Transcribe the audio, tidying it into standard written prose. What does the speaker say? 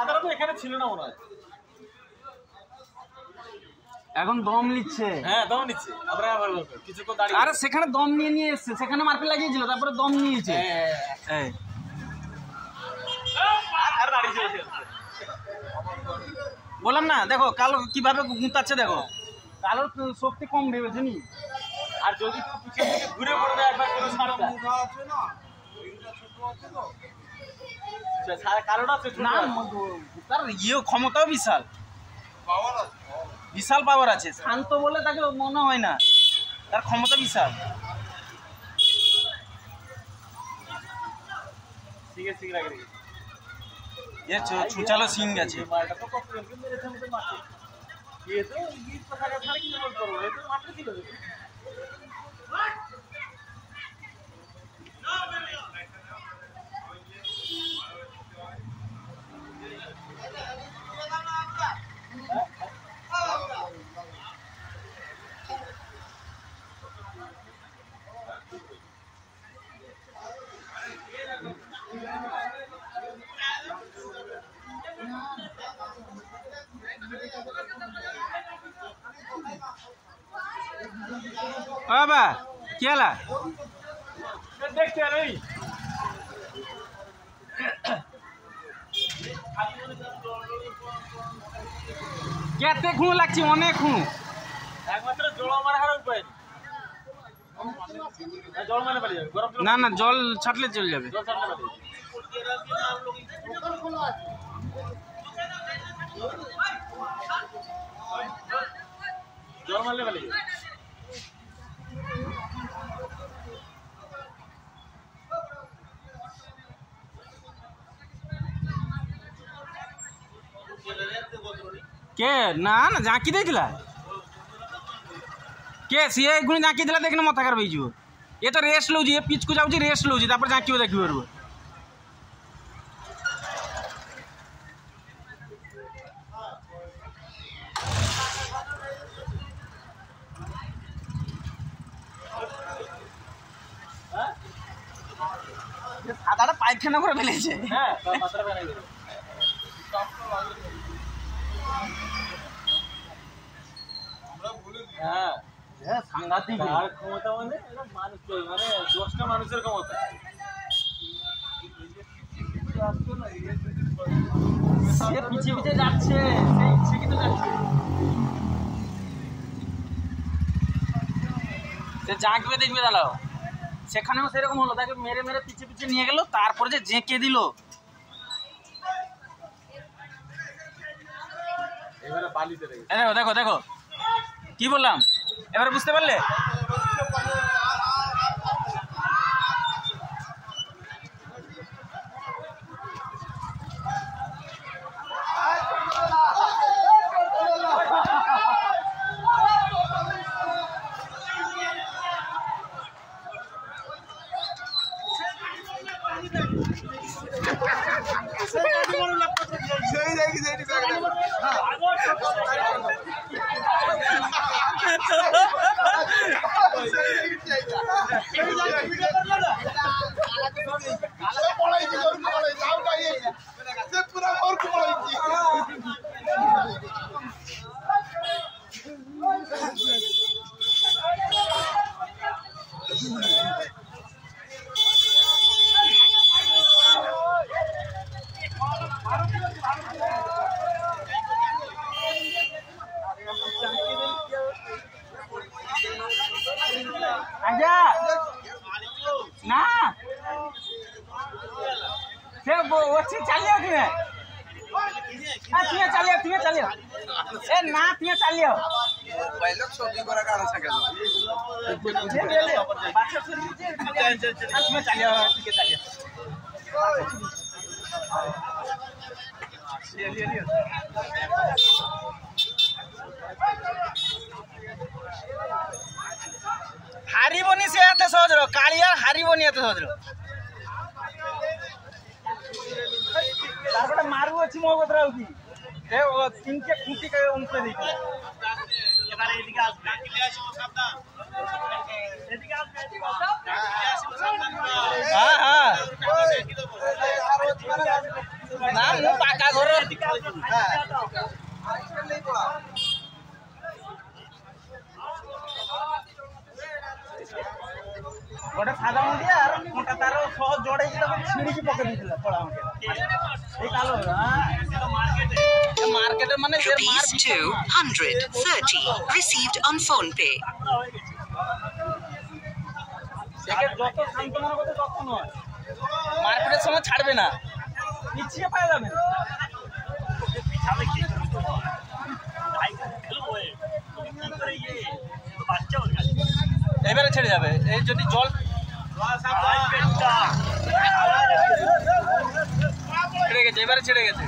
তারা তো এখানে ছিল না মনে হয়। এখন দম নিচ্ছে। হ্যাঁ দম নিচ্ছে। আমরা কিছুক্ষণ দাঁড়িয়ে, আরে সেখানে দম নিয়ে এসছে, সেখানে মারপিট লাগিয়েছিল, তারপরে দম নিয়েছে। বললাম না, দেখো কালো কিভাবে গুঁতাচ্ছে, দেখো কালোর শক্তি কম ভেবেছে নি। আর যদি কেউ পিছন থেকে ঘুরে পড়বে একবার কোনো ছাড়টা আছে না, কালোটা না, তার ক্ষমতাও বিশাল, বিশাল পাওয়ার আছে। শান্ত বলে তাকে মনে হয় না, তার ক্ষমতা বিশাল। ছুচালো সিং গেছে। बाबा क्या ला দেখতে নেই কেতে খুঁ লাগছে, অনেক খুঁ। একমাত্র জল মারার উপায় নেই। জল মানে পালিয়ে যাবে, গরম না না, জল ছাড়লে চলে যাবে। জল ছাড়লে পালিয়ে জল মারলে পালিয়ে যাবে। কে না না ঝাঁকি দেখলা কে ସିଏ ଏଗୁଣି ଝାঁକି ଦେଲା, ଦେଖିଲେ ମଥା ଖରାପ ହେଇଯିବ। ଏ ତ ରେଷ୍ଟ ଲଉଛି, ଏ ପିଚକୁ ଯାଉଛି ରେଷ୍ଟ ଲଉଛି, ତାପରେ ଝାঁକିବ ଦେଖିପାରିବ। সাদাটা পায়খানা করে ফেলেছে। হ্যাঁ মাত্রা বেড়ে গেছে। হ্যাঁ সাংঘাতিক ক্ষমতা, মানে মানুষ, মানে 10টা মানুষের ক্ষমতা। সে পিছিয়ে পিছিয়ে যাচ্ছে, সে কিন্তু যাচ্ছে, সে জাঁকবে দেখবে দাঁড়াও। সেখানেও সেরকম হলো, তাকে মেরে মেরে পিছিয়ে পিছিয়ে নিয়ে গেল, তারপরে যে জেঁকে দিল। এবারে বালিতে রেখে দেখো দেখো দেখো কি বললাম, এবারে বুঝতে পারলে? আচ্ছা না সে বলছি চালিয়ে তুমি, হ্যাঁ তুমি চালিয়ে, তুমি চালিয়ে, এ না তুমি চালিয়ে তুমি চালিয়ে, ঠিক চালিয়ে। হারিবনি সে এত সহজ, কালিয়া হারিবনি এত সহজ। তারপরে মারবো আছে মো কথা কি তিনটে খুঁটি উঁচে দিই। এবারে এদিকে আসবে, হ্যাঁ হ্যাঁ না, মু পাকা ঘর গোটে সাদা মুন্ডিয়া আর মোটা তার সহ জড়াইকি তাকে ছিড়িকি পকাই দিয়েছিল কলা মুন্ডিয়া এই কালো মার্কেটে মানে Rupees 230 received on phone pay. যত শান্ত মনে করতে তত নয় মার্কেটের সময় ছাড়বে না পিছিয়ে পাওয়া যাবে না এবারে ছেড়ে যাবে এই যদি জল ছেড়ে গেছে এবারে ছেড়ে গেছে